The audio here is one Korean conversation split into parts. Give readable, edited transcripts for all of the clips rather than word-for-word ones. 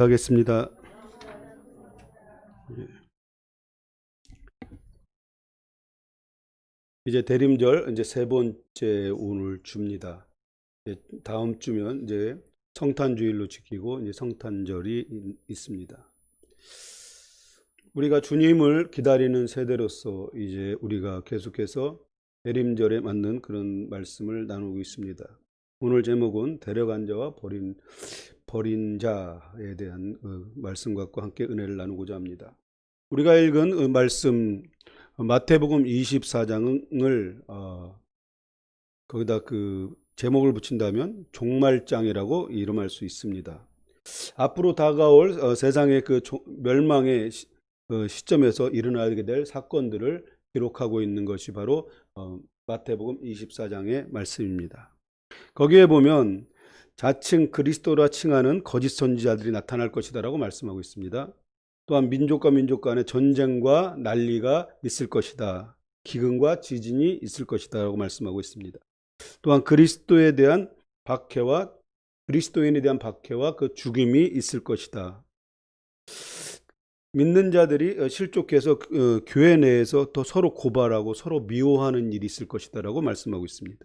하겠습니다. 이제 대림절 이제 세 번째 오늘 주입니다. 다음 주면 이제 성탄주일로 지키고 이제 성탄절이 있습니다. 우리가 주님을 기다리는 세대로서 이제 우리가 계속해서 대림절에 맞는 그런 말씀을 나누고 있습니다. 오늘 제목은 데려간 자와 버린 자에 대한 말씀과 함께 은혜를 나누고자 합니다. 우리가 읽은 말씀 마태복음 24장을 거기다 그 제목을 붙인다면 종말장이라고 이름할 수 있습니다. 앞으로 다가올 세상의 그 멸망의 시점에서 일어나게 될 사건들을 기록하고 있는 것이 바로 마태복음 24장의 말씀입니다. 거기에 보면 자칭 그리스도라 칭하는 거짓 선지자들이 나타날 것이다 라고 말씀하고 있습니다. 또한 민족과 민족 간에 전쟁과 난리가 있을 것이다. 기근과 지진이 있을 것이다 라고 말씀하고 있습니다. 또한 그리스도인에 대한 박해와 그 죽임이 있을 것이다. 믿는 자들이 실족해서 교회 내에서 또 서로 고발하고 서로 미워하는 일이 있을 것이다 라고 말씀하고 있습니다.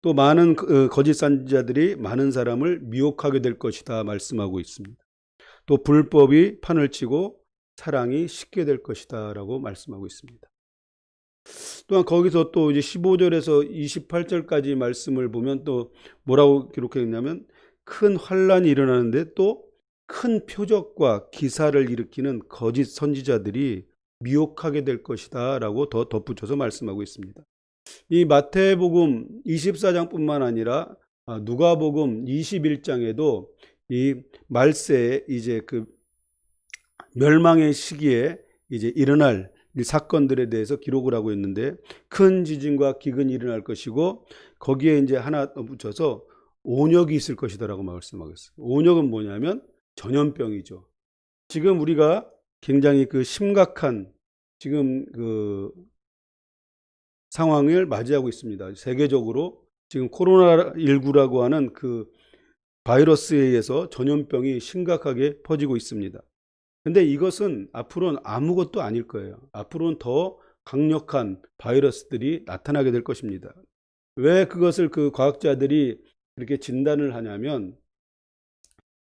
또 많은 거짓 선지자들이 많은 사람을 미혹하게 될 것이다 말씀하고 있습니다. 또 불법이 판을 치고 사랑이 식게 될 것이다 라고 말씀하고 있습니다. 또한 거기서 또 이제 15절에서 28절까지 말씀을 보면 또 뭐라고 기록했냐면 큰 환란이 일어나는데 또 큰 표적과 기사를 일으키는 거짓 선지자들이 미혹하게 될 것이다 라고 더 덧붙여서 말씀하고 있습니다. 이 마태복음 24장뿐만 아니라 누가복음 21장에도 이 말세에 이제 그 멸망의 시기에 이제 일어날 이 사건들에 대해서 기록을 하고 있는데 큰 지진과 기근이 일어날 것이고 거기에 이제 하나 붙여서 온역이 있을 것이다라고 말씀하고 있어요. 온역은 뭐냐면 전염병이죠. 지금 우리가 굉장히 그 심각한 지금 그 상황을 맞이하고 있습니다. 세계적으로 지금 코로나19라고 하는 그 바이러스에 의해서 전염병이 심각하게 퍼지고 있습니다. 근데 이것은 앞으로는 아무것도 아닐 거예요. 앞으로는 더 강력한 바이러스들이 나타나게 될 것입니다. 왜 그것을 그 과학자들이 그렇게 진단을 하냐면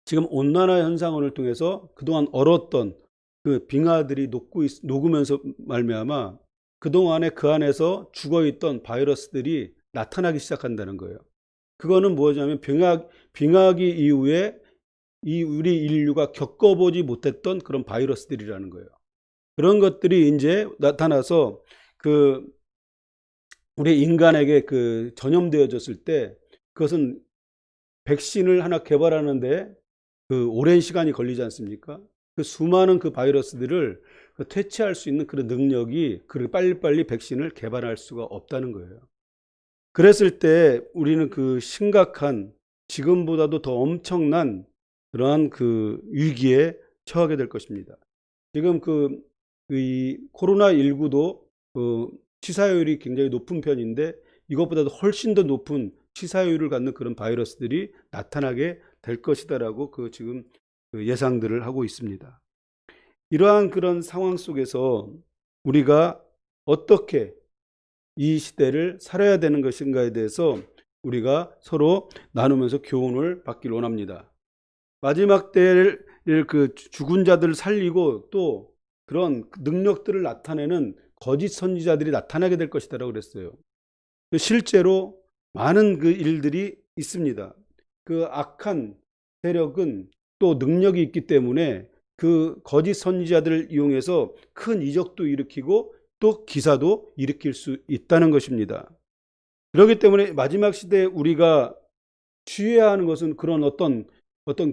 지금 온난화 현상을 통해서 그동안 얼었던 그 빙하들이 녹으면서 말미암아 그동안에 그 안에서 죽어있던 바이러스들이 나타나기 시작한다는 거예요. 그거는 뭐냐면 빙하기 이후에 우리 인류가 겪어보지 못했던 그런 바이러스들이라는 거예요. 그런 것들이 이제 나타나서 우리 인간에게 전염되어졌을 때 그것은 백신을 하나 개발하는데 오랜 시간이 걸리지 않습니까? 수많은 바이러스들을 퇴치할 수 있는 그런 능력이 빨리빨리 백신을 개발할 수가 없다는 거예요. 그랬을 때 우리는 심각한 지금보다도 더 엄청난 그러한 위기에 처하게 될 것입니다. 지금 이 코로나19도 치사율이 굉장히 높은 편인데 이것보다도 훨씬 더 높은 치사율을 갖는 그런 바이러스들이 나타나게 될 것이다라고 지금 예상들을 하고 있습니다. 이러한 그런 상황 속에서 우리가 어떻게 이 시대를 살아야 되는 것인가에 대해서 우리가 서로 나누면서 교훈을 받기를 원합니다. 마지막 때를 죽은 자들을 살리고 또 그런 능력들을 나타내는 거짓 선지자들이 나타나게 될 것이다라고 그랬어요. 실제로 많은 일들이 있습니다. 악한 세력은 또 능력이 있기 때문에 거짓 선지자들을 이용해서 큰 이적도 일으키고 또 기사도 일으킬 수 있다는 것입니다. 그렇기 때문에 마지막 시대에 우리가 취해야 하는 것은 그런 어떤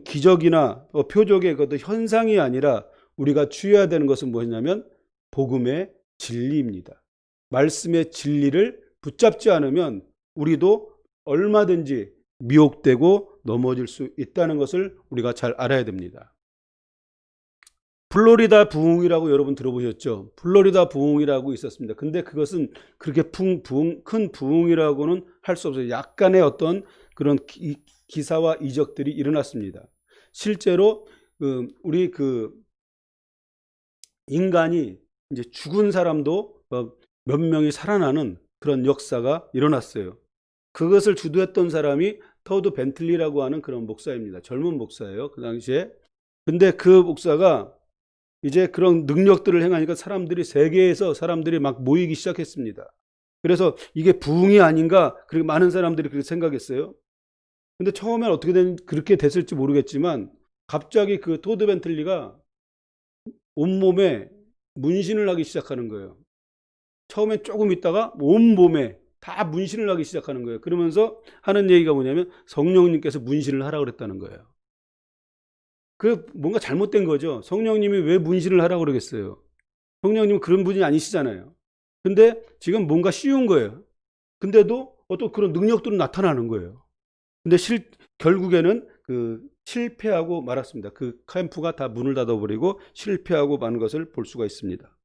기적이나 표적의 현상이 아니라 우리가 취해야 되는 것은 무엇이냐면 복음의 진리입니다. 말씀의 진리를 붙잡지 않으면 우리도 얼마든지 미혹되고 넘어질 수 있다는 것을 우리가 잘 알아야 됩니다. 플로리다 부흥이라고 여러분 들어보셨죠? 플로리다 부흥이라고 있었습니다. 근데 그것은 그렇게 큰 부흥이라고는 할 수 없어요. 약간의 어떤 그런 기사와 이적들이 일어났습니다. 실제로 우리 인간이 이제 죽은 사람도 몇 명이 살아나는 그런 역사가 일어났어요. 그것을 주도했던 사람이 터드 벤틀리라고 하는 그런 목사입니다. 젊은 목사예요, 그 당시에. 근데 그 목사가 이제 그런 능력들을 행하니까 세계에서 사람들이 막 모이기 시작했습니다. 그래서 이게 부흥이 아닌가, 그렇게 많은 사람들이 그렇게 생각했어요. 근데 처음엔 그렇게 됐을지 모르겠지만, 갑자기 그 토드 벤틀리가 온몸에 문신을 하기 시작하는 거예요. 처음엔 조금 있다가 온몸에 다 문신을 하기 시작하는 거예요. 그러면서 하는 얘기가 뭐냐면 성령님께서 문신을 하라고 그랬다는 거예요. 뭔가 잘못된 거죠. 성령님이 왜 문신을 하라고 그러겠어요? 성령님은 그런 분이 아니시잖아요. 근데 지금 뭔가 쉬운 거예요. 근데도 어떤 그런 능력들은 나타나는 거예요. 근데 결국에는 실패하고 말았습니다. 그 캠프가 다 문을 닫아버리고 실패하고 마는 것을 볼 수가 있습니다.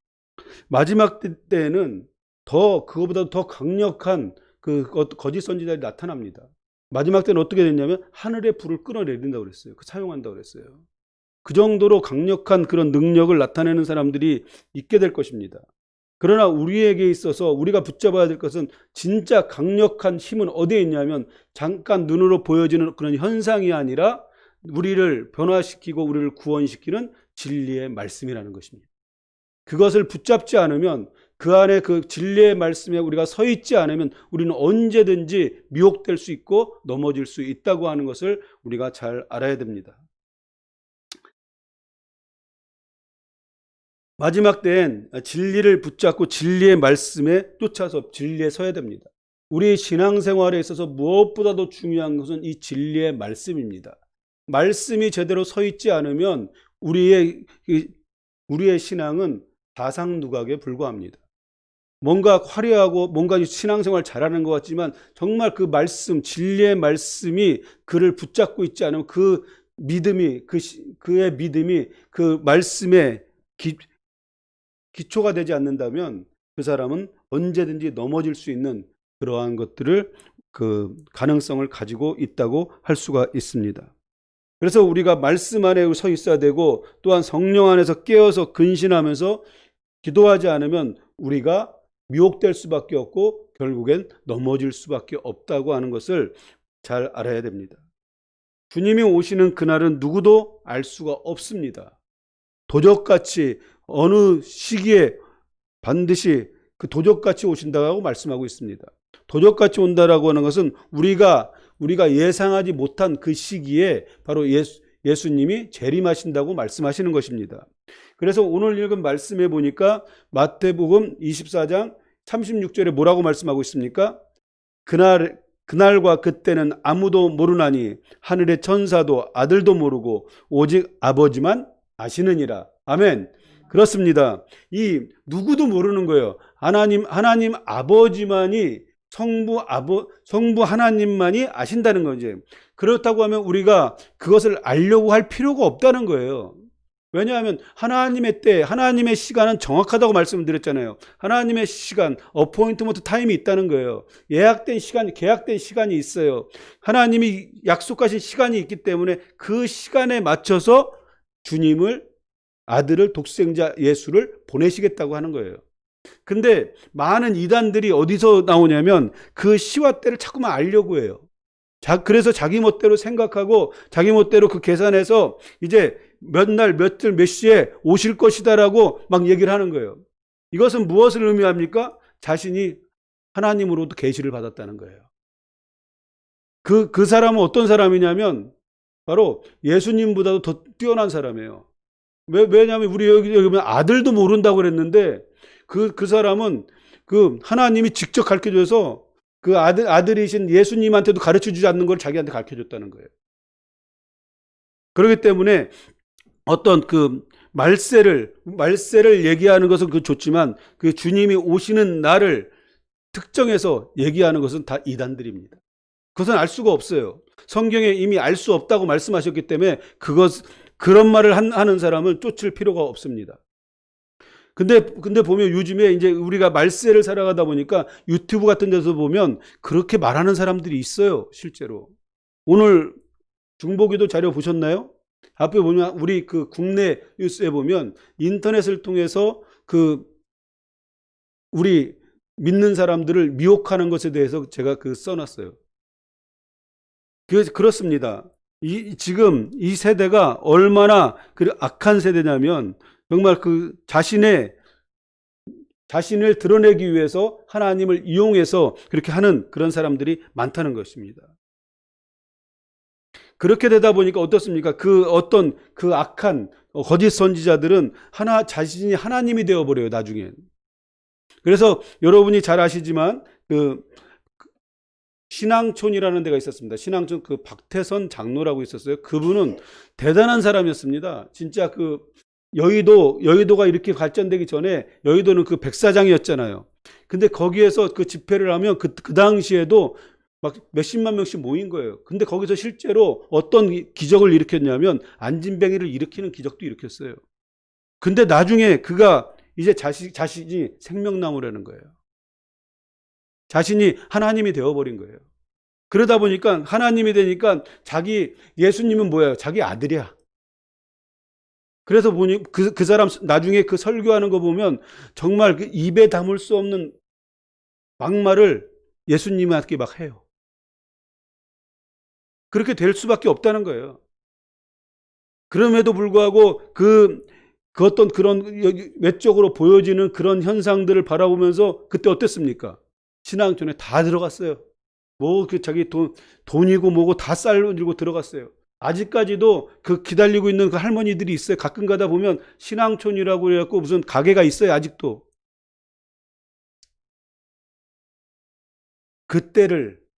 마지막 때에는 그거보다 더 강력한 거짓 선지자들이 나타납니다. 마지막 때는 어떻게 됐냐면 하늘의 불을 끌어내린다고 그랬어요. 사용한다고 그랬어요. 그 정도로 강력한 그런 능력을 나타내는 사람들이 있게 될 것입니다. 그러나 우리에게 있어서 우리가 붙잡아야 될 것은 진짜 강력한 힘은 어디에 있냐면 잠깐 눈으로 보여지는 그런 현상이 아니라 우리를 변화시키고 우리를 구원시키는 진리의 말씀이라는 것입니다. 그것을 붙잡지 않으면 그 안에 그 진리의 말씀에 우리가 서 있지 않으면 우리는 언제든지 미혹될 수 있고 넘어질 수 있다고 하는 것을 우리가 잘 알아야 됩니다. 마지막 때엔 진리를 붙잡고 진리의 말씀에 쫓아서 진리에 서야 됩니다. 우리 신앙생활에 있어서 무엇보다도 중요한 것은 이 진리의 말씀입니다. 말씀이 제대로 서 있지 않으면 우리의 신앙은 사상누각에 불과합니다. 뭔가 화려하고 뭔가 신앙생활 잘하는 것 같지만 정말 그 말씀, 진리의 말씀이 그를 붙잡고 있지 않으면 그 믿음이, 그의 믿음이 그 말씀에 기초가 되지 않는다면 그 사람은 언제든지 넘어질 수 있는 그러한 것들을 가능성을 가지고 있다고 할 수가 있습니다. 그래서 우리가 말씀 안에 서 있어야 되고 또한 성령 안에서 깨어서 근신하면서 기도하지 않으면 우리가 미혹될 수밖에 없고 결국엔 넘어질 수밖에 없다고 하는 것을 잘 알아야 됩니다. 주님이 오시는 그날은 누구도 알 수가 없습니다. 도적같이 어느 시기에 반드시 그 도적같이 오신다고 말씀하고 있습니다. 도적같이 온다라고 하는 것은 우리가 예상하지 못한 그 시기에 바로 예수님이 재림하신다고 말씀하시는 것입니다. 그래서 오늘 읽은 말씀에 보니까 마태복음 24장 36절에 뭐라고 말씀하고 있습니까? 그날과 그때는 아무도 모르나니 하늘의 천사도 아들도 모르고 오직 아버지만 아시느니라. 아멘. 그렇습니다. 누구도 모르는 거예요. 하나님 아버지만이 성부 하나님만이 아신다는 거지. 그렇다고 하면 우리가 그것을 알려고 할 필요가 없다는 거예요. 왜냐하면 하나님의 때, 하나님의 시간은 정확하다고 말씀을 드렸잖아요. 하나님의 시간, 어포인트먼트 타임이 있다는 거예요. 예약된 시간, 계약된 시간이 있어요. 하나님이 약속하신 시간이 있기 때문에 그 시간에 맞춰서 주님을, 아들을, 독생자 예수를 보내시겠다고 하는 거예요. 근데 많은 이단들이 어디서 나오냐면 그 시와 때를 자꾸만 알려고 해요. 그래서 자기 멋대로 생각하고 자기 멋대로 그 계산해서 이제 몇 날, 며칠, 몇 시에 오실 것이다라고 막 얘기를 하는 거예요. 이것은 무엇을 의미합니까? 자신이 하나님으로부터 계시를 받았다는 거예요. 그 사람은 어떤 사람이냐면 바로 예수님보다도 더 뛰어난 사람이에요. 왜냐하면 우리 여기 보면 아들도 모른다고 그랬는데 그 사람은 하나님이 직접 가르쳐줘서 그 아들이신 예수님한테도 가르쳐주지 않는 걸 자기한테 가르쳐줬다는 거예요. 그렇기 때문에 어떤 말세를 얘기하는 것은 좋지만 그 주님이 오시는 날을 특정해서 얘기하는 것은 다 이단들입니다. 그것은 알 수가 없어요. 성경에 이미 알 수 없다고 말씀하셨기 때문에 그런 말을 하는 사람은 쫓을 필요가 없습니다. 근데 보면 요즘에 이제 우리가 말세를 살아가다 보니까 유튜브 같은 데서 보면 그렇게 말하는 사람들이 있어요, 실제로. 오늘 중보기도 자료 보셨나요? 앞에 보면 우리 그 국내 뉴스에 보면 인터넷을 통해서 그 우리 믿는 사람들을 미혹하는 것에 대해서 제가 그 써놨어요. 그렇습니다. 지금 이 세대가 얼마나 그 악한 세대냐면 정말 그 자신을 드러내기 위해서 하나님을 이용해서 그렇게 하는 그런 사람들이 많다는 것입니다. 그렇게 되다 보니까 어떻습니까? 어떤 그 악한 거짓 선지자들은 자신이 하나님이 되어버려요, 나중엔. 그래서 여러분이 잘 아시지만 그 신앙촌이라는 데가 있었습니다. 신앙촌 그 박태선 장로라고 있었어요. 그분은 대단한 사람이었습니다. 진짜 그 여의도가 이렇게 발전되기 전에 여의도는 그 백사장이었잖아요. 근데 거기에서 그 집회를 하면 그 당시에도 막 몇십만 명씩 모인 거예요. 근데 거기서 실제로 어떤 기적을 일으켰냐면 안진뱅이를 일으키는 기적도 일으켰어요. 근데 나중에 그가 이제 자신이 생명나무라는 거예요. 자신이 하나님이 되어버린 거예요. 그러다 보니까 하나님이 되니까 예수님은 뭐예요? 자기 아들이야. 그래서 보니 그 사람 나중에 그 설교하는 거 보면 정말 그 입에 담을 수 없는 막말을 예수님한테 막 해요. 그렇게 될 수밖에 없다는 거예요. 그럼에도 불구하고 그 어떤 그런 외적으로 보여지는 그런 현상들을 바라보면서 그때 어땠습니까? 신앙촌에 다 들어갔어요. 뭐 그 자기 돈이고 뭐고 다 쌀들고 들어갔어요. 아직까지도 그 기다리고 있는 그 할머니들이 있어요. 가끔 가다 보면 신앙촌이라고 해갖고 무슨 가게가 있어요. 아직도.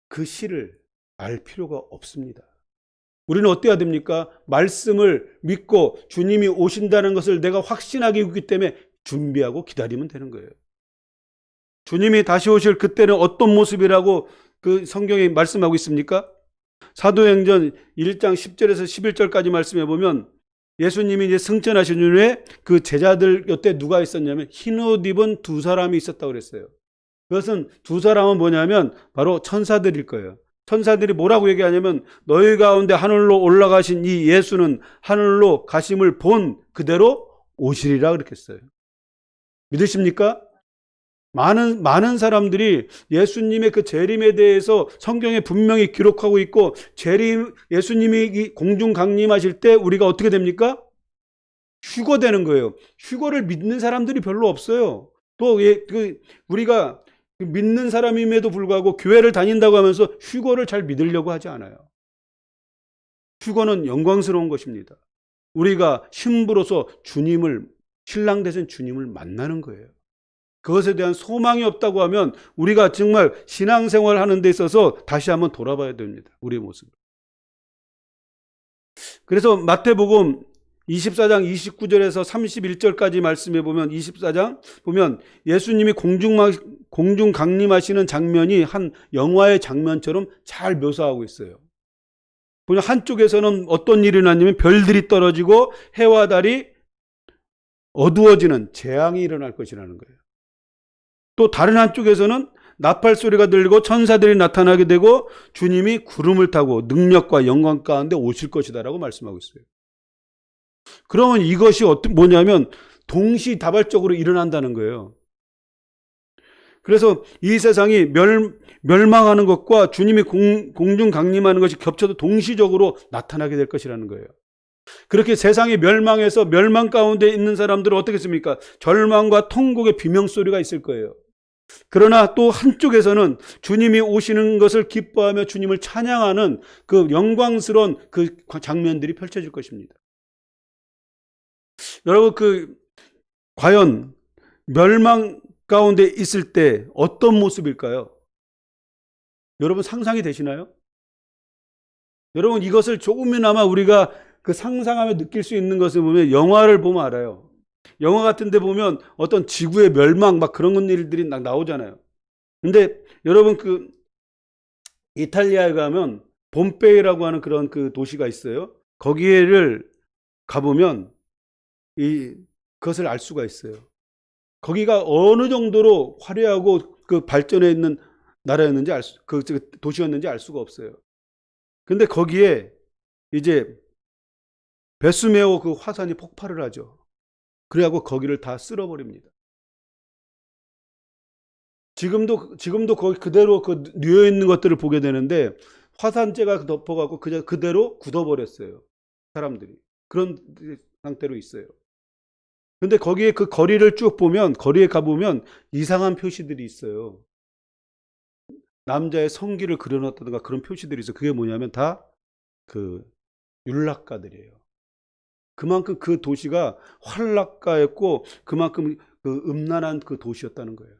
그 시를 알 필요가 없습니다. 우리는 어때야 됩니까? 말씀을 믿고 주님이 오신다는 것을 내가 확신하게 있기 때문에 준비하고 기다리면 되는 거예요. 주님이 다시 오실 그때는 어떤 모습이라고 그 성경에 말씀하고 있습니까? 사도행전 1장 10절에서 11절까지 말씀해 보면 예수님이 이제 승천하신 후에 그 제자들 곁에 누가 있었냐면 흰 옷 입은 두 사람이 있었다고 그랬어요. 그것은 두 사람은 뭐냐면 바로 천사들일 거예요. 천사들이 뭐라고 얘기하냐면 너희 가운데 하늘로 올라가신 이 예수는 하늘로 가심을 본 그대로 오시리라 그렇게 했어요. 믿으십니까? 많은 사람들이 예수님의 그 재림에 대해서 성경에 분명히 기록하고 있고 예수님이 공중 강림하실 때 우리가 어떻게 됩니까? 휴거되는 거예요. 휴거를 믿는 사람들이 별로 없어요. 또 우리가 믿는 사람임에도 불구하고 교회를 다닌다고 하면서 휴거를 잘 믿으려고 하지 않아요. 휴거는 영광스러운 것입니다. 우리가 신부로서 신랑 되신 주님을 만나는 거예요. 그것에 대한 소망이 없다고 하면 우리가 정말 신앙생활 하는 데 있어서 다시 한번 돌아봐야 됩니다. 우리의 모습. 그래서 마태복음 24장 29절에서 31절까지 말씀해 보면 24장 보면 예수님이 공중 강림하시는 장면이 한 영화의 장면처럼 잘 묘사하고 있어요. 보면 한쪽에서는 어떤 일이 났냐면 별들이 떨어지고 해와 달이 어두워지는 재앙이 일어날 것이라는 거예요. 또 다른 한쪽에서는 나팔 소리가 들리고 천사들이 나타나게 되고 주님이 구름을 타고 능력과 영광 가운데 오실 것이다라고 말씀하고 있어요. 그러면 이것이 뭐냐면 동시다발적으로 일어난다는 거예요. 그래서 이 세상이 멸망하는 것과 주님이 공중 강림하는 것이 겹쳐도 동시적으로 나타나게 될 것이라는 거예요. 그렇게 세상이 멸망해서 멸망 가운데 있는 사람들은 어떻겠습니까? 절망과 통곡의 비명소리가 있을 거예요. 그러나 또 한쪽에서는 주님이 오시는 것을 기뻐하며 주님을 찬양하는 그 영광스러운 그 장면들이 펼쳐질 것입니다. 여러분 과연 멸망 가운데 있을 때 어떤 모습일까요? 여러분 상상이 되시나요? 여러분 이것을 조금이나마 우리가 그 상상하며 느낄 수 있는 것을 보면 영화를 보면 알아요. 영화 같은 데 보면 어떤 지구의 멸망 막 그런 일들이 나오잖아요. 근데 여러분 이탈리아에 가면 폼페이라고 하는 그런 그 도시가 있어요. 거기를 가보면 그것을 알 수가 있어요. 거기가 어느 정도로 화려하고 그 발전해 있는 나라였는지 도시였는지 알 수가 없어요. 근데 거기에 이제 베스메오 그 화산이 폭발을 하죠. 그래갖고 거기를 다 쓸어버립니다. 지금도 거기 그대로 그 뉘어 있는 것들을 보게 되는데 화산재가 덮어갖고 그대로 굳어버렸어요. 사람들이. 그런 상태로 있어요. 근데 거기에 그 거리를 쭉 보면, 거리에 가보면 이상한 표시들이 있어요. 남자의 성기를 그려놨다든가 그런 표시들이 있어요. 그게 뭐냐면 다 그 율락가들이에요. 그만큼 그 도시가 활락가였고 그만큼 그 음란한 그 도시였다는 거예요.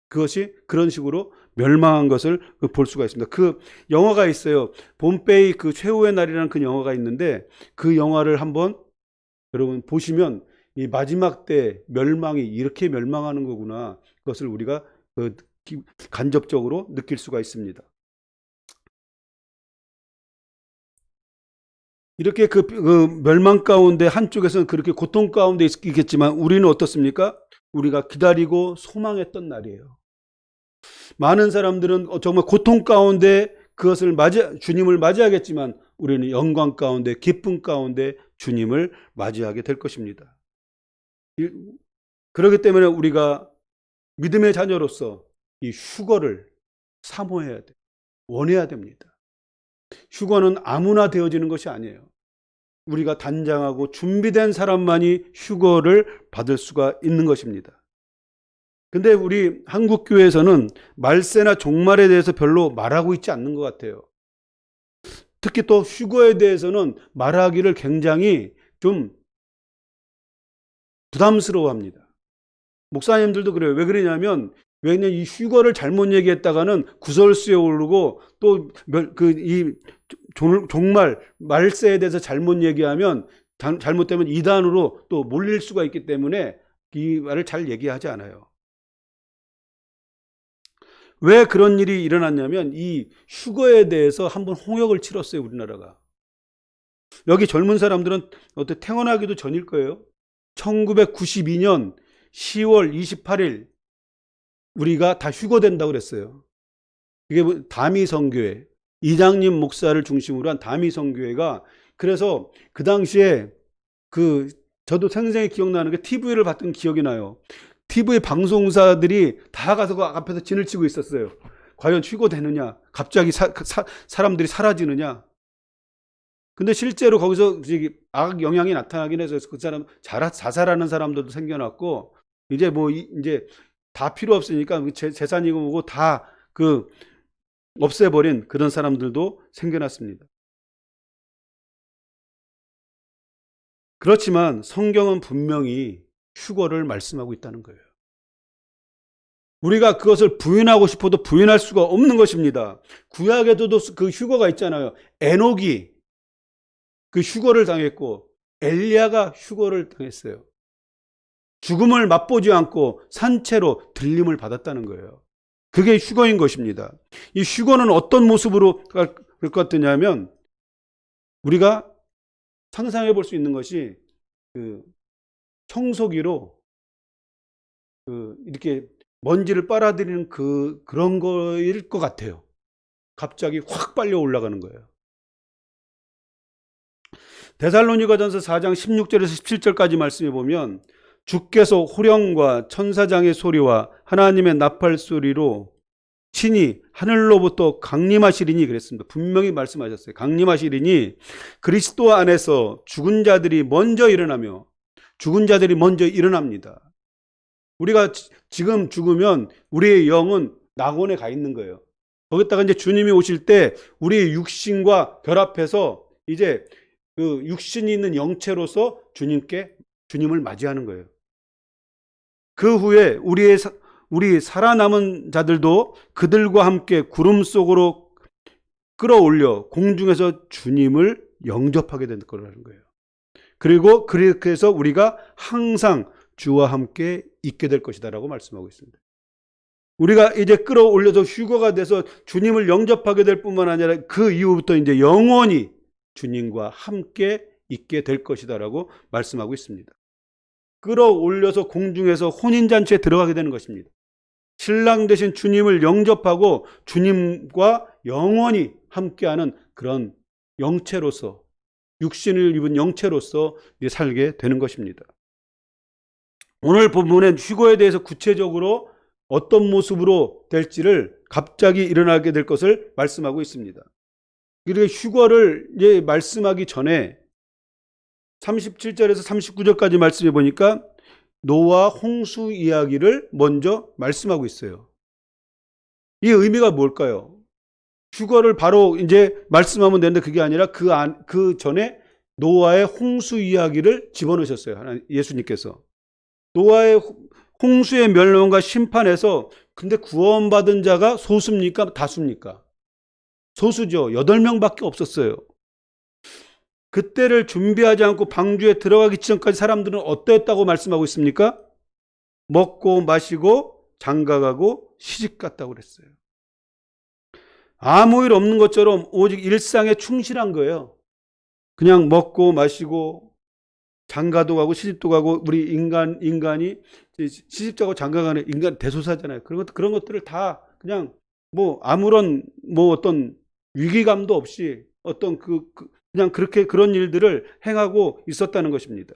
그것이 그런 식으로 멸망한 것을 볼 수가 있습니다. 그 영화가 있어요. 봄베이 그 최후의 날이라는 그 영화가 있는데 그 영화를 한번 여러분 보시면 이 마지막 때 멸망이 이렇게 멸망하는 거구나. 그것을 우리가 간접적으로 느낄 수가 있습니다. 이렇게 그 멸망 가운데 한쪽에서는 그렇게 고통 가운데 있겠지만 우리는 어떻습니까? 우리가 기다리고 소망했던 날이에요. 많은 사람들은 정말 고통 가운데 그것을 주님을 맞이하겠지만 우리는 영광 가운데 기쁨 가운데 주님을 맞이하게 될 것입니다. 그렇기 때문에 우리가 믿음의 자녀로서 이 휴거를 사모해야 돼. 원해야 됩니다. 휴거는 아무나 되어지는 것이 아니에요. 우리가 단장하고 준비된 사람만이 휴거를 받을 수가 있는 것입니다. 근데 우리 한국교회에서는 말세나 종말에 대해서 별로 말하고 있지 않는 것 같아요. 특히 또 휴거에 대해서는 말하기를 굉장히 좀 부담스러워합니다. 목사님들도 그래요. 왜 그러냐면 왜냐면 이 휴거를 잘못 얘기했다가는 구설수에 오르고 또 이 종말 말세에 대해서 잘못 얘기하면 잘못되면 이단으로 또 몰릴 수가 있기 때문에 이 말을 잘 얘기하지 않아요. 왜 그런 일이 일어났냐면 이 휴거에 대해서 한번 홍역을 치렀어요. 우리나라가. 여기 젊은 사람들은 어떻게 태어나기도 전일 거예요. 1992년 10월 28일 우리가 다 휴거된다고 그랬어요. 이게 다미성교회 이장님 목사를 중심으로 한 다미성교회가 그래서 그 당시에 저도 생생히 기억나는 게 TV를 봤던 기억이 나요. TV 방송사들이 다 가서 그 앞에서 진을 치고 있었어요. 과연 휴거되느냐? 갑자기 사람들이 사라지느냐? 근데 실제로 거기서 악 영향이 나타나긴 해서 그 사람 자살하는 사람들도 생겨났고 이제 이제 다 필요 없으니까 재산이고 뭐고 다 없애버린 그런 사람들도 생겨났습니다. 그렇지만 성경은 분명히 휴거를 말씀하고 있다는 거예요. 우리가 그것을 부인하고 싶어도 부인할 수가 없는 것입니다. 구약에도 그 휴거가 있잖아요. 에녹이 그 휴거를 당했고 엘리야가 휴거를 당했어요. 죽음을 맛보지 않고 산채로 들림을 받았다는 거예요. 그게 휴거인 것입니다. 이 휴거는 어떤 모습으로 갈 것 같으냐면 우리가 상상해 볼 수 있는 것이 청소기로 이렇게 먼지를 빨아들이는 그런 거일 것 같아요. 갑자기 확 빨려 올라가는 거예요. 데살로니가전서 4장 16절에서 17절까지 말씀해 보면 주께서 호령과 천사장의 소리와 하나님의 나팔 소리로 친히 하늘로부터 강림하시리니 그랬습니다. 분명히 말씀하셨어요. 강림하시리니 그리스도 안에서 죽은 자들이 먼저 일어나며 죽은 자들이 먼저 일어납니다. 우리가 지금 죽으면 우리의 영은 낙원에 가 있는 거예요. 거기다가 이제 주님이 오실 때 우리의 육신과 결합해서 이제 그 육신이 있는 영체로서 주님을 맞이하는 거예요. 그 후에 우리 살아남은 자들도 그들과 함께 구름 속으로 끌어올려 공중에서 주님을 영접하게 될 거라는 거예요. 그리고 그렇게 해서 우리가 항상 주와 함께 있게 될 것이다라고 말씀하고 있습니다. 우리가 이제 끌어올려서 휴거가 돼서 주님을 영접하게 될 뿐만 아니라 그 이후부터 이제 영원히 주님과 함께 있게 될 것이다라고 말씀하고 있습니다. 끌어올려서 공중에서 혼인잔치에 들어가게 되는 것입니다. 신랑 되신 주님을 영접하고 주님과 영원히 함께하는 그런 영체로서 육신을 입은 영체로서 이제 살게 되는 것입니다. 오늘 본문엔 휴거에 대해서 구체적으로 어떤 모습으로 될지를 갑자기 일어나게 될 것을 말씀하고 있습니다. 그리고 휴거를 이제 말씀하기 전에 37절에서 39절까지 말씀해 보니까 노아 홍수 이야기를 먼저 말씀하고 있어요. 이 의미가 뭘까요? 휴거를 바로 이제 말씀하면 되는데 그게 아니라 그 전에 노아의 홍수 이야기를 집어넣으셨어요. 예수님께서. 노아의 홍수의 멸망과 심판에서 근데 구원받은 자가 소수입니까? 다수입니까? 소수죠. 8명밖에 없었어요. 그때를 준비하지 않고 방주에 들어가기 전까지 사람들은 어땠다고 말씀하고 있습니까? 먹고 마시고 장가가고 시집갔다고 그랬어요. 아무 일 없는 것처럼 오직 일상에 충실한 거예요. 그냥 먹고 마시고 장가도 가고 시집도 가고 우리 인간이 시집자고 장가가는 인간 대소사잖아요. 그런 것들을 다 그냥 뭐 아무런 뭐 어떤 위기감도 없이 어떤 그냥 그렇게 그런 일들을 행하고 있었다는 것입니다.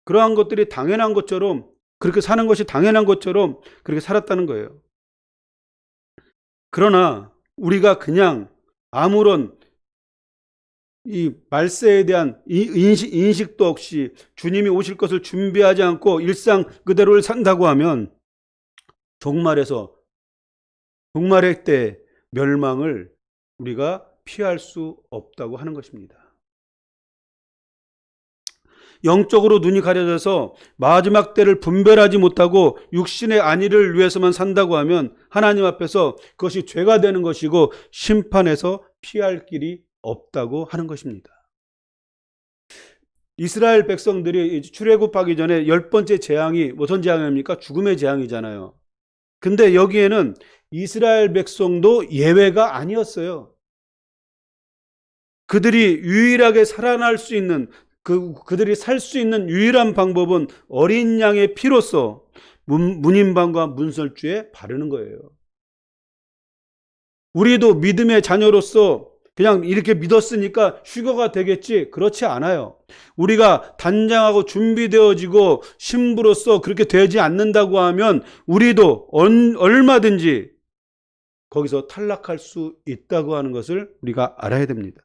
그러한 것들이 당연한 것처럼 그렇게 사는 것이 당연한 것처럼 그렇게 살았다는 거예요. 그러나 우리가 그냥 아무런 이 말세에 대한 인식도 없이 주님이 오실 것을 준비하지 않고 일상 그대로를 산다고 하면 종말의 때 멸망을 우리가 피할 수 없다고 하는 것입니다. 영적으로 눈이 가려져서 마지막 때를 분별하지 못하고 육신의 안위를 위해서만 산다고 하면 하나님 앞에서 그것이 죄가 되는 것이고 심판에서 피할 길이 없다고 하는 것입니다. 이스라엘 백성들이 출애굽하기 전에 10번째 재앙이 무슨 재앙입니까? 죽음의 재앙이잖아요. 근데 여기에는 이스라엘 백성도 예외가 아니었어요. 그들이 유일하게 살아날 수 있는 그들이 살 수 있는 유일한 방법은 어린 양의 피로써 문임반과 문설주에 바르는 거예요. 우리도 믿음의 자녀로서 그냥 이렇게 믿었으니까 휴거가 되겠지, 그렇지 않아요. 우리가 단장하고 준비되어지고 신부로서 그렇게 되지 않는다고 하면 우리도 얼마든지 거기서 탈락할 수 있다고 하는 것을 우리가 알아야 됩니다.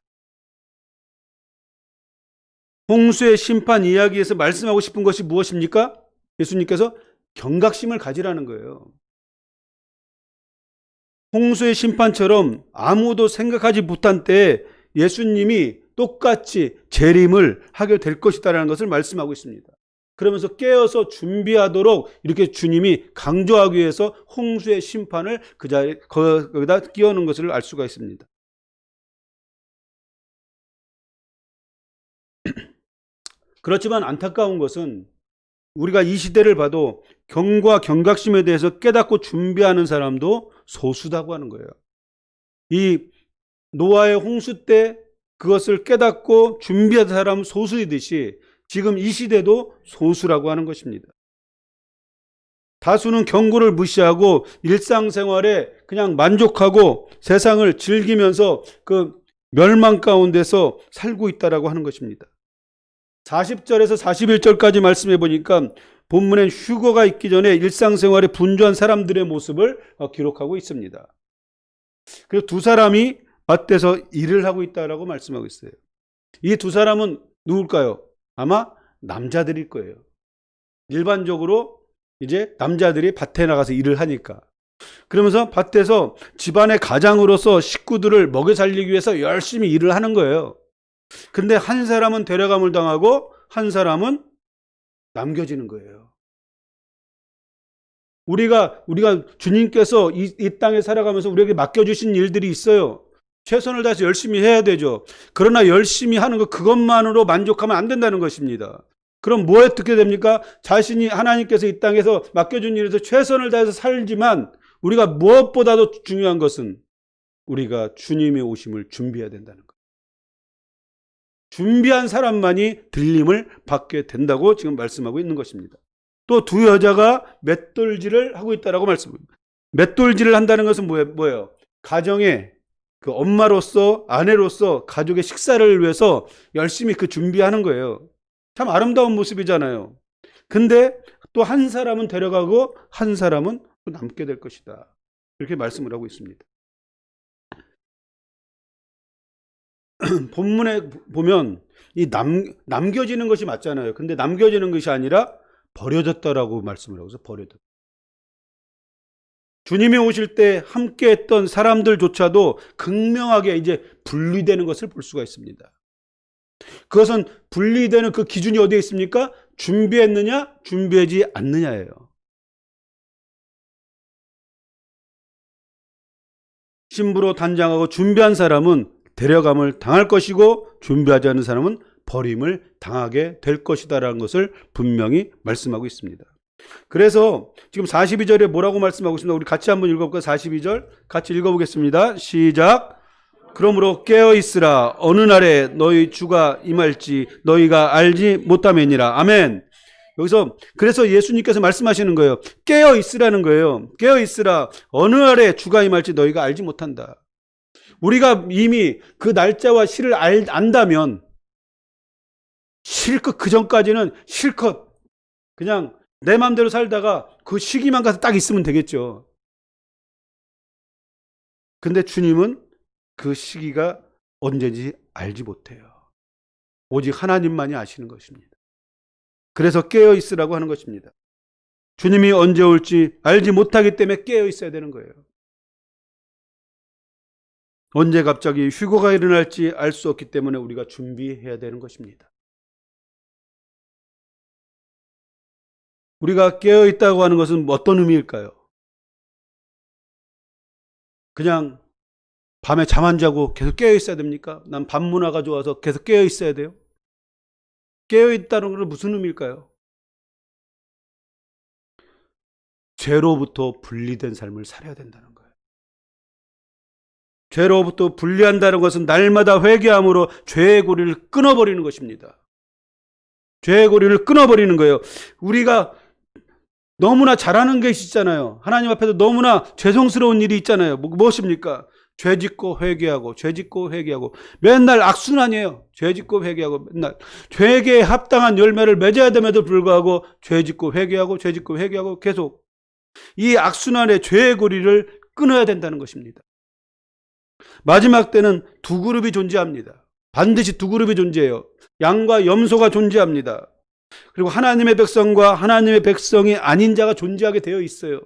홍수의 심판 이야기에서 말씀하고 싶은 것이 무엇입니까? 예수님께서 경각심을 가지라는 거예요. 홍수의 심판처럼 아무도 생각하지 못한 때에 예수님이 똑같이 재림을 하게 될 것이다라는 것을 말씀하고 있습니다. 그러면서 깨어서 준비하도록 이렇게 주님이 강조하기 위해서 홍수의 심판을 그 자리에 거기다 끼워놓은 것을 알 수가 있습니다. 그렇지만 안타까운 것은 우리가 이 시대를 봐도 경과 경각심에 대해서 깨닫고 준비하는 사람도 소수다고 하는 거예요. 이 노아의 홍수 때 그것을 깨닫고 준비한 사람은 소수이듯이 지금 이 시대도 소수라고 하는 것입니다. 다수는 경고를 무시하고 일상생활에 그냥 만족하고 세상을 즐기면서 그 멸망 가운데서 살고 있다라고 하는 것입니다. 40절에서 41절까지 말씀해 보니까 본문엔 휴거가 있기 전에 일상생활에 분주한 사람들의 모습을 기록하고 있습니다. 그리고 두 사람이 밭에서 일을 하고 있다라고 말씀하고 있어요. 이 두 사람은 누굴까요? 아마 남자들일 거예요. 일반적으로 이제 남자들이 밭에 나가서 일을 하니까. 그러면서 밭에서 집안의 가장으로서 식구들을 먹여 살리기 위해서 열심히 일을 하는 거예요. 근데 한 사람은 데려감을 당하고 한 사람은 남겨지는 거예요. 우리가 주님께서 이 땅에 살아가면서 우리에게 맡겨주신 일들이 있어요. 최선을 다해서 열심히 해야 되죠. 그러나 열심히 하는 것 그것만으로 만족하면 안 된다는 것입니다. 그럼 뭐 어떻게 됩니까? 자신이 하나님께서 이 땅에서 맡겨준 일에서 최선을 다해서 살지만 우리가 무엇보다도 중요한 것은 우리가 주님의 오심을 준비해야 된다는 것. 준비한 사람만이 들림을 받게 된다고 지금 말씀하고 있는 것입니다. 또 두 여자가 맷돌질을 하고 있다라고 말씀합니다. 맷돌질을 한다는 것은 뭐예요? 가정에 그 엄마로서, 아내로서 가족의 식사를 위해서 열심히 그 준비하는 거예요. 참 아름다운 모습이잖아요. 근데 또 한 사람은 데려가고 한 사람은 또 남게 될 것이다. 이렇게 말씀을 하고 있습니다. 본문에 보면 이 남겨지는 것이 맞잖아요. 근데 남겨지는 것이 아니라 버려졌다라고 말씀을 하고서 버려졌다. 주님이 오실 때 함께 했던 사람들조차도 극명하게 이제 분리되는 것을 볼 수가 있습니다. 그것은 분리되는 그 기준이 어디에 있습니까? 준비했느냐, 준비하지 않느냐예요. 신부로 단장하고 준비한 사람은 데려감을 당할 것이고 준비하지 않은 사람은 버림을 당하게 될 것이다라는 것을 분명히 말씀하고 있습니다. 그래서 지금 42절에 뭐라고 말씀하고 있습니다. 우리 같이 한번 읽어볼까요? 42절 같이 읽어보겠습니다. 시작. 그러므로 깨어있으라. 어느 날에 너희 주가 임할지 너희가 알지 못함이니라. 아멘. 여기서 그래서 예수님께서 말씀하시는 거예요. 깨어있으라는 거예요. 깨어있으라. 어느 날에 주가 임할지 너희가 알지 못한다. 우리가 이미 그 날짜와 시를 안다면 실컷 그 전까지는 실컷 그냥 내 마음대로 살다가 그 시기만 가서 딱 있으면 되겠죠. 근데 주님은 그 시기가 언제인지 알지 못해요. 오직 하나님만이 아시는 것입니다. 그래서 깨어 있으라고 하는 것입니다. 주님이 언제 올지 알지 못하기 때문에 깨어 있어야 되는 거예요. 언제 갑자기 휴거가 일어날지 알 수 없기 때문에 우리가 준비해야 되는 것입니다. 우리가 깨어 있다고 하는 것은 어떤 의미일까요? 그냥 밤에 잠 안 자고 계속 깨어 있어야 됩니까? 난 밤 문화가 좋아서 계속 깨어 있어야 돼요? 깨어 있다는 건 무슨 의미일까요? 죄로부터 분리된 삶을 살아야 된다는 거예요. 죄로부터 분리한다는 것은 날마다 회개함으로 죄의 고리를 끊어버리는 것입니다. 죄의 고리를 끊어버리는 거예요. 우리가 너무나 잘하는 것이 있잖아요. 하나님 앞에서 너무나 죄송스러운 일이 있잖아요. 무엇입니까? 죄짓고 회개하고 죄짓고 회개하고 맨날 악순환이에요. 죄짓고 회개하고 맨날 죄에 합당한 열매를 맺어야 됨에도 불구하고 죄짓고 회개하고 죄짓고 회개하고 계속 이 악순환의 죄의 고리를 끊어야 된다는 것입니다. 마지막 때는 두 그룹이 존재합니다. 반드시 두 그룹이 존재해요. 양과 염소가 존재합니다. 그리고 하나님의 백성과 하나님의 백성이 아닌 자가 존재하게 되어 있어요.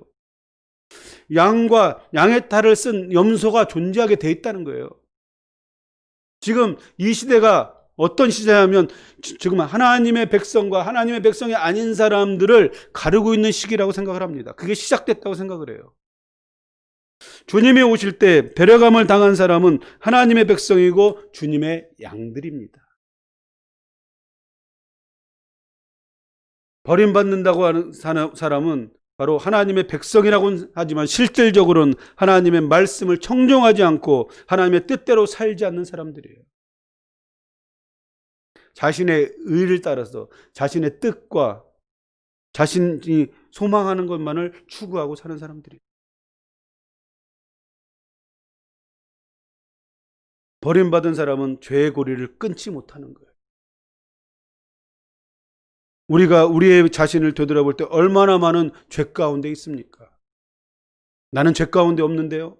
양과 양의 탈을 쓴 염소가 존재하게 되어 있다는 거예요. 지금 이 시대가 어떤 시대냐면 지금 하나님의 백성과 하나님의 백성이 아닌 사람들을 가르고 있는 시기라고 생각을 합니다. 그게 시작됐다고 생각을 해요. 주님이 오실 때 데려감을 당한 사람은 하나님의 백성이고 주님의 양들입니다. 버림받는다고 하는 사람은 바로 하나님의 백성이라고는 하지만 실질적으로는 하나님의 말씀을 청종하지 않고 하나님의 뜻대로 살지 않는 사람들이에요. 자신의 의를 따라서 자신의 뜻과 자신이 소망하는 것만을 추구하고 사는 사람들이에요. 버림받은 사람은 죄의 고리를 끊지 못하는 거예요. 우리가 우리의 자신을 되돌아볼 때 얼마나 많은 죄 가운데 있습니까? 나는 죄 가운데 없는데요.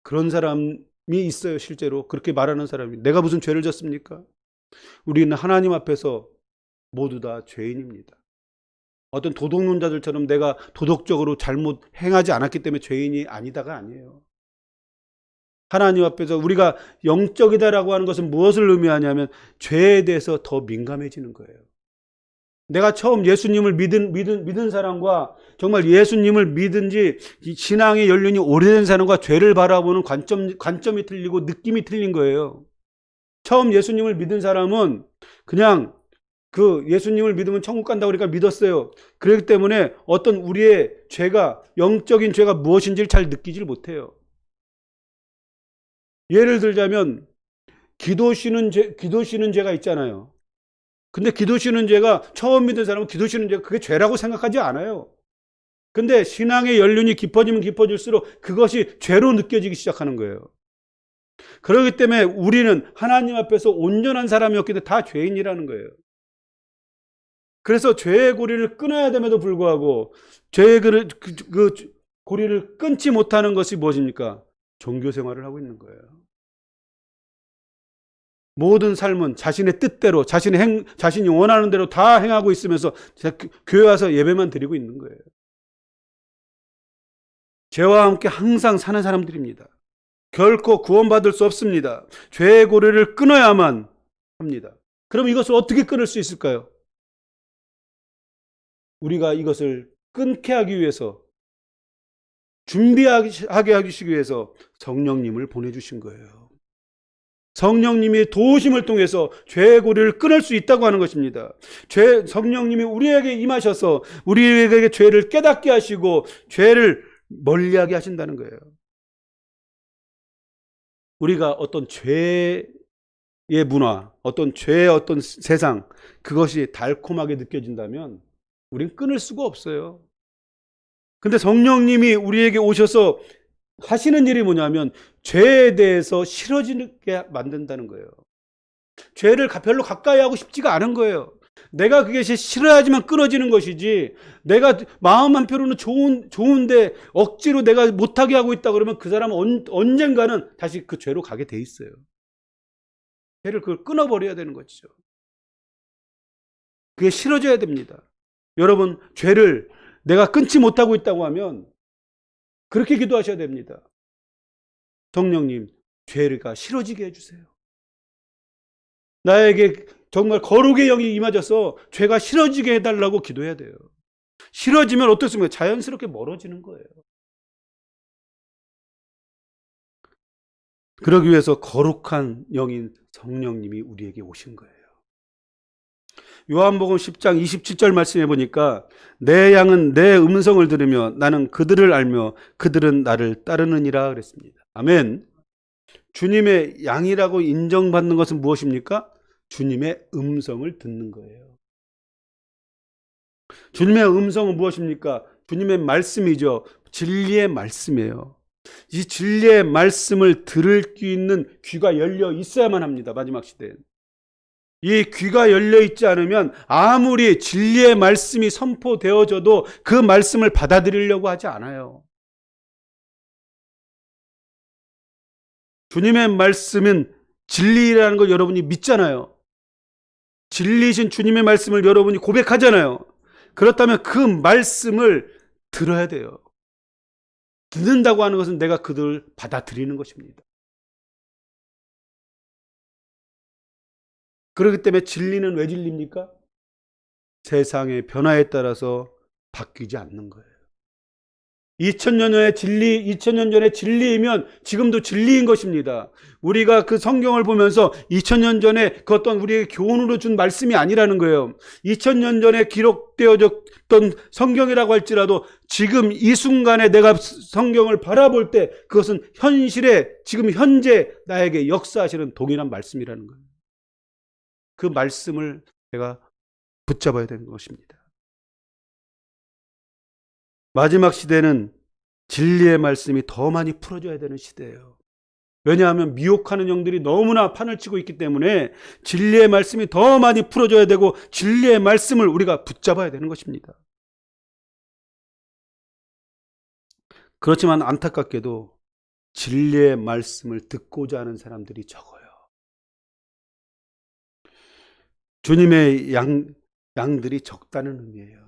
그런 사람이 있어요. 실제로 그렇게 말하는 사람이. 내가 무슨 죄를 졌습니까? 우리는 하나님 앞에서 모두 다 죄인입니다. 어떤 도덕론자들처럼 내가 도덕적으로 잘못 행하지 않았기 때문에 죄인이 아니다가 아니에요. 하나님 앞에서 우리가 영적이다라고 하는 것은 무엇을 의미하냐면 죄에 대해서 더 민감해지는 거예요. 내가 처음 예수님을 믿은 사람과 정말 예수님을 믿은 지 신앙의 연륜이 오래된 사람과 죄를 바라보는 관점이 틀리고 느낌이 틀린 거예요. 처음 예수님을 믿은 사람은 그냥 그 예수님을 믿으면 천국 간다고 그러니까 믿었어요. 그렇기 때문에 어떤 우리의 죄가 영적인 죄가 무엇인지를 잘 느끼질 못해요. 예를 들자면 기도 쉬는 죄가 있잖아요. 근데 기도 쉬는 죄가 처음 믿은 사람은 기도 쉬는 죄가 그게 죄라고 생각하지 않아요. 근데 신앙의 연륜이 깊어지면 깊어질수록 그것이 죄로 느껴지기 시작하는 거예요. 그렇기 때문에 우리는 하나님 앞에서 온전한 사람이었기 때문에 다 죄인이라는 거예요. 그래서 죄의 고리를 끊어야 됨에도 불구하고 죄의 그 고리를 끊지 못하는 것이 무엇입니까? 종교 생활을 하고 있는 거예요. 모든 삶은 자신의 뜻대로 자신이 원하는 대로 다 행하고 있으면서 교회 와서 예배만 드리고 있는 거예요. 죄와 함께 항상 사는 사람들입니다. 결코 구원받을 수 없습니다. 죄의 고리를 끊어야만 합니다. 그럼 이것을 어떻게 끊을 수 있을까요? 우리가 이것을 끊게 하기 위해서, 준비하게 하기 위해서 성령님을 보내주신 거예요. 성령님이 도우심을 통해서 죄의 고리를 끊을 수 있다고 하는 것입니다. 성령님이 우리에게 임하셔서 우리에게 죄를 깨닫게 하시고 죄를 멀리하게 하신다는 거예요. 우리가 어떤 죄의 문화, 어떤 죄의 어떤 세상, 그것이 달콤하게 느껴진다면 우린 끊을 수가 없어요. 근데 성령님이 우리에게 오셔서 하시는 일이 뭐냐면 죄에 대해서 싫어지게 만든다는 거예요. 죄를 별로 가까이 하고 싶지가 않은 거예요. 내가 그것이 싫어야지만 끊어지는 것이지, 내가 마음 한편으로는 좋은데 억지로 내가 못하게 하고 있다 그러면 그 사람은 언젠가는 다시 그 죄로 가게 돼 있어요. 죄를 그걸 끊어버려야 되는 것이죠. 그게 싫어져야 됩니다. 여러분, 죄를 내가 끊지 못하고 있다고 하면 그렇게 기도하셔야 됩니다. 성령님, 죄가 싫어지게 해주세요. 나에게 정말 거룩의 영이 임하셔서 죄가 싫어지게 해달라고 기도해야 돼요. 싫어지면 어떻습니까? 자연스럽게 멀어지는 거예요. 그러기 위해서 거룩한 영인 성령님이 우리에게 오신 거예요. 요한복음 10장 27절 말씀해 보니까 내 양은 내 음성을 들으며 나는 그들을 알며 그들은 나를 따르느니라 그랬습니다. 아멘. 주님의 양이라고 인정받는 것은 무엇입니까? 주님의 음성을 듣는 거예요. 주님의 음성은 무엇입니까? 주님의 말씀이죠. 진리의 말씀이에요. 이 진리의 말씀을 들을 수 있는 귀가 열려 있어야만 합니다. 마지막 시대엔. 이 귀가 열려 있지 않으면 아무리 진리의 말씀이 선포되어져도 그 말씀을 받아들이려고 하지 않아요. 주님의 말씀은 진리라는 걸 여러분이 믿잖아요. 진리이신 주님의 말씀을 여러분이 고백하잖아요. 그렇다면 그 말씀을 들어야 돼요. 듣는다고 하는 것은 내가 그들을 받아들이는 것입니다. 그렇기 때문에 진리는 왜 진리입니까? 세상의 변화에 따라서 바뀌지 않는 거예요. 2000년 전의 진리이면 지금도 진리인 것입니다. 우리가 그 성경을 보면서 2000년 전에 그 어떤 우리에게 교훈으로 준 말씀이 아니라는 거예요. 2000년 전에 기록되어졌던 성경이라고 할지라도 지금 이 순간에 내가 성경을 바라볼 때 그것은 지금 현재 나에게 역사하시는 동일한 말씀이라는 거예요. 그 말씀을 내가 붙잡아야 되는 것입니다. 마지막 시대는 진리의 말씀이 더 많이 풀어져야 되는 시대예요. 왜냐하면 미혹하는 영들이 너무나 판을 치고 있기 때문에 진리의 말씀이 더 많이 풀어져야 되고 진리의 말씀을 우리가 붙잡아야 되는 것입니다. 그렇지만 안타깝게도 진리의 말씀을 듣고자 하는 사람들이 적어요. 주님의 양들이 적다는 의미예요.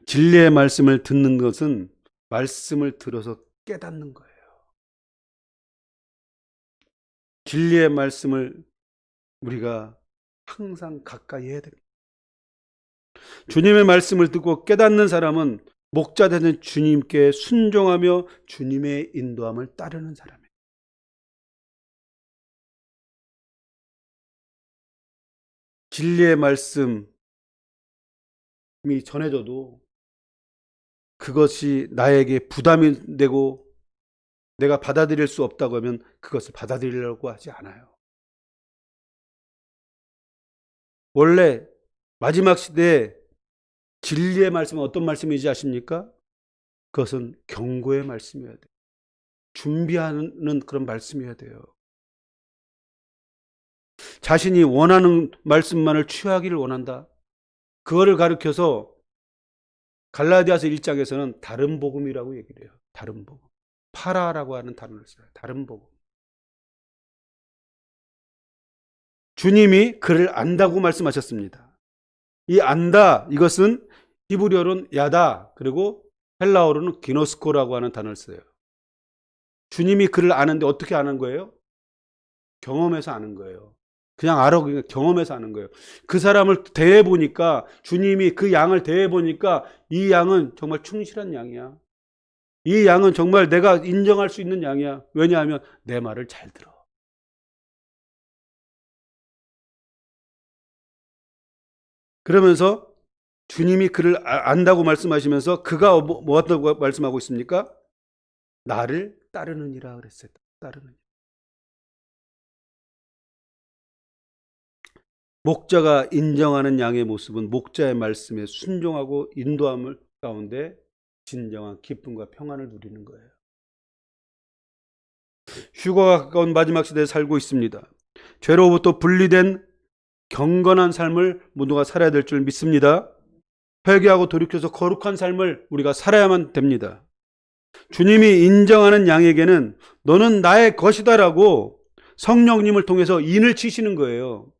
진리의 말씀을 듣는 것은 말씀을 들어서 깨닫는 거예요. 진리의 말씀을 우리가 항상 가까이 해야 됩니다. 주님의 말씀을 듣고 깨닫는 사람은 목자 되는 주님께 순종하며 주님의 인도함을 따르는 사람이에요. 진리의 말씀이 전해져도 그것이 나에게 부담이 되고 내가 받아들일 수 없다고 하면 그것을 받아들이려고 하지 않아요. 원래 마지막 시대에 진리의 말씀은 어떤 말씀인지 아십니까? 그것은 경고의 말씀이어야 돼요. 준비하는 그런 말씀이어야 돼요. 자신이 원하는 말씀만을 취하기를 원한다. 그거를 가르쳐서 갈라디아서 1장에서는 다른 복음이라고 얘기를 해요. 다른 복음. 파라라고 하는 단어를 써요. 다른 복음. 주님이 그를 안다고 말씀하셨습니다. 이 안다, 이것은 히브리어로는 야다, 그리고 헬라어로는 기노스코라고 하는 단어를 써요. 주님이 그를 아는데 어떻게 아는 거예요? 경험해서 아는 거예요. 그냥 알아, 그냥 경험해서 아는 거예요. 그 사람을 대해보니까, 주님이 그 양을 대해보니까 이 양은 정말 충실한 양이야. 이 양은 정말 내가 인정할 수 있는 양이야. 왜냐하면 내 말을 잘 들어. 그러면서 주님이 그를 안다고 말씀하시면서 그가 뭐 어떻다고 말씀하고 있습니까? 나를 따르느니라 그랬어요. 따르느니라. 목자가 인정하는 양의 모습은 목자의 말씀에 순종하고 인도함을 가운데 진정한 기쁨과 평안을 누리는 거예요. 휴거가 가까운 마지막 시대에 살고 있습니다. 죄로부터 분리된 경건한 삶을 모두가 살아야 될 줄 믿습니다. 회개하고 돌이켜서 거룩한 삶을 우리가 살아야만 됩니다. 주님이 인정하는 양에게는 너는 나의 것이다라고 성령님을 통해서 인을 치시는 거예요.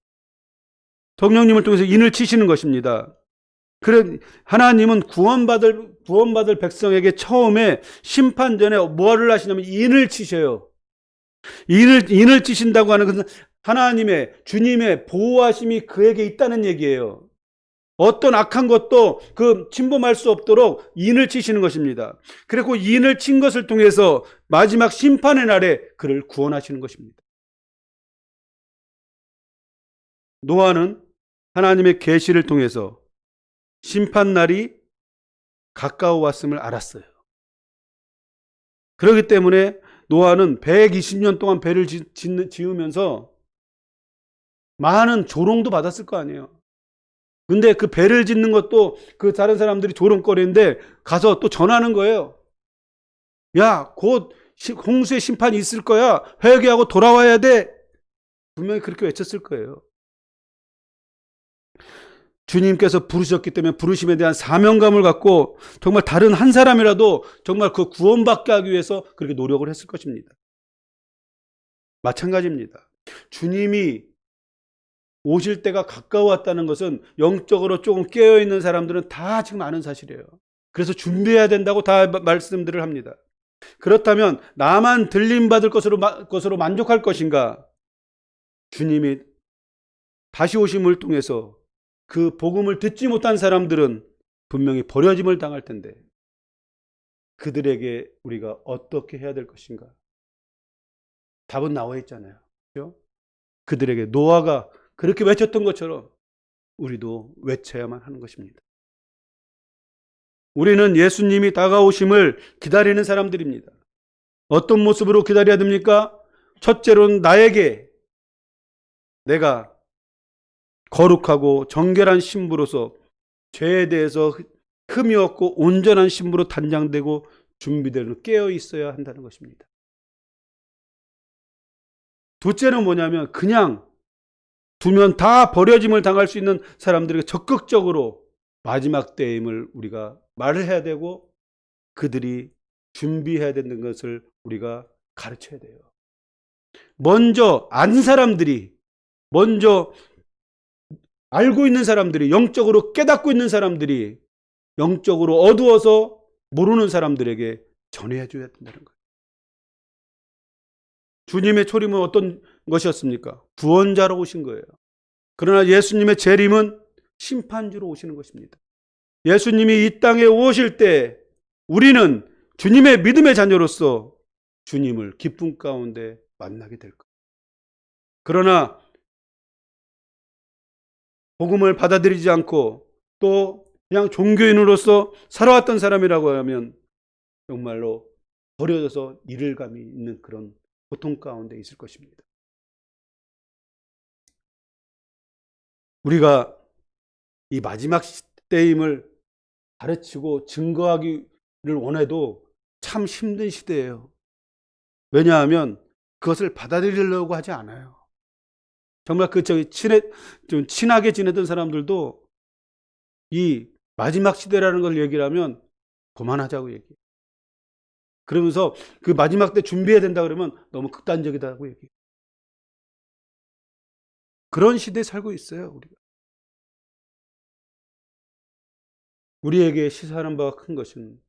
성령님을 통해서 인을 치시는 것입니다. 그래, 하나님은 구원받을 백성에게 처음에 심판 전에 뭐를 하시냐면 인을 치셔요. 인을 치신다고 하는 것은 하나님의, 주님의 보호하심이 그에게 있다는 얘기예요. 어떤 악한 것도 그 침범할 수 없도록 인을 치시는 것입니다. 그리고 인을 친 것을 통해서 마지막 심판의 날에 그를 구원하시는 것입니다. 노아는 하나님의 계시를 통해서 심판날이 가까워 왔음을 알았어요. 그렇기 때문에 노아는 120년 동안 배를 지으면서 많은 조롱도 받았을 거 아니에요. 근데 그 배를 짓는 것도 그 다른 사람들이 조롱거리는데 가서 또 전하는 거예요. 야, 곧 홍수의 심판이 있을 거야. 회개하고 돌아와야 돼. 분명히 그렇게 외쳤을 거예요. 주님께서 부르셨기 때문에 부르심에 대한 사명감을 갖고 정말 다른 한 사람이라도 정말 그 구원받게 하기 위해서 그렇게 노력을 했을 것입니다. 마찬가지입니다. 주님이 오실 때가 가까웠다는 것은 영적으로 조금 깨어있는 사람들은 다 지금 아는 사실이에요. 그래서 준비해야 된다고 다 말씀들을 합니다. 그렇다면 나만 들림받을 것으로 만족할 것인가? 주님이 다시 오심을 통해서 그 복음을 듣지 못한 사람들은 분명히 버려짐을 당할 텐데 그들에게 우리가 어떻게 해야 될 것인가? 답은 나와 있잖아요. 그렇죠? 그들에게 노아가 그렇게 외쳤던 것처럼 우리도 외쳐야만 하는 것입니다. 우리는 예수님이 다가오심을 기다리는 사람들입니다. 어떤 모습으로 기다려야 됩니까? 첫째로는 나에게 내가 거룩하고 정결한 신부로서 죄에 대해서 흠이 없고 온전한 신부로 단장되고 준비되는 깨어 있어야 한다는 것입니다. 둘째는 뭐냐면 그냥 두면 다 버려짐을 당할 수 있는 사람들에게 적극적으로 마지막 때임을 우리가 말을 해야 되고 그들이 준비해야 되는 것을 우리가 가르쳐야 돼요. 먼저 안 사람들이, 먼저 알고 있는 사람들이, 영적으로 깨닫고 있는 사람들이 영적으로 어두워서 모르는 사람들에게 전해야 줘야 된다는 거예요. 주님의 초림은 어떤 것이었습니까? 구원자로 오신 거예요. 그러나 예수님의 재림은 심판주로 오시는 것입니다. 예수님이 이 땅에 오실 때 우리는 주님의 믿음의 자녀로서 주님을 기쁨 가운데 만나게 될 거예요. 그러나 복음을 받아들이지 않고 또 그냥 종교인으로서 살아왔던 사람이라고 하면 정말로 버려져서 잃을감이 있는 그런 고통 가운데 있을 것입니다. 우리가 이 마지막 때임을 가르치고 증거하기를 원해도 참 힘든 시대예요. 왜냐하면 그것을 받아들이려고 하지 않아요. 정말 좀 친하게 지내던 사람들도 이 마지막 시대라는 걸 얘기를 하면 그만하자고 얘기해요. 그러면서 그 마지막 때 준비해야 된다 그러면 너무 극단적이다고 얘기해요. 그런 시대에 살고 있어요, 우리가. 우리에게 시사하는 바가 큰 것은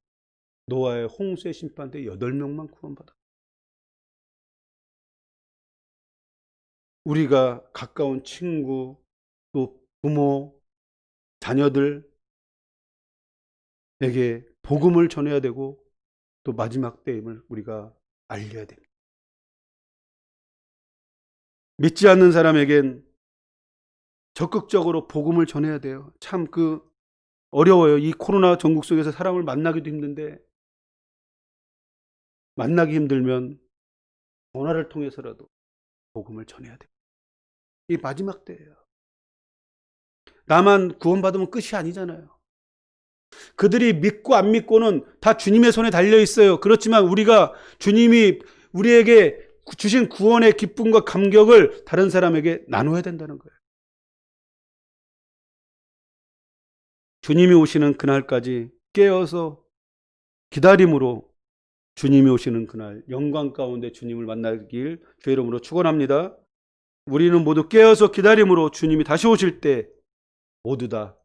노아의 홍수의 심판 때 8명만 구원받아. 우리가 가까운 친구, 또 부모, 자녀들에게 복음을 전해야 되고 또 마지막 때임을 우리가 알려야 됩니다. 믿지 않는 사람에겐 적극적으로 복음을 전해야 돼요. 참 어려워요. 이 코로나 전국 속에서 사람을 만나기도 힘든데, 만나기 힘들면 전화를 통해서라도 복음을 전해야 돼요. 이 마지막 때예요. 나만 구원받으면 끝이 아니잖아요. 그들이 믿고 안 믿고는 다 주님의 손에 달려 있어요. 그렇지만 우리가 주님이 우리에게 주신 구원의 기쁨과 감격을 다른 사람에게 나눠야 된다는 거예요. 주님이 오시는 그날까지 깨어서 기다림으로 주님이 오시는 그날 영광 가운데 주님을 만나길 주의 이름으로 축원합니다. 우리는 모두 깨어서 기다림으로 주님이 다시 오실 때 모두 다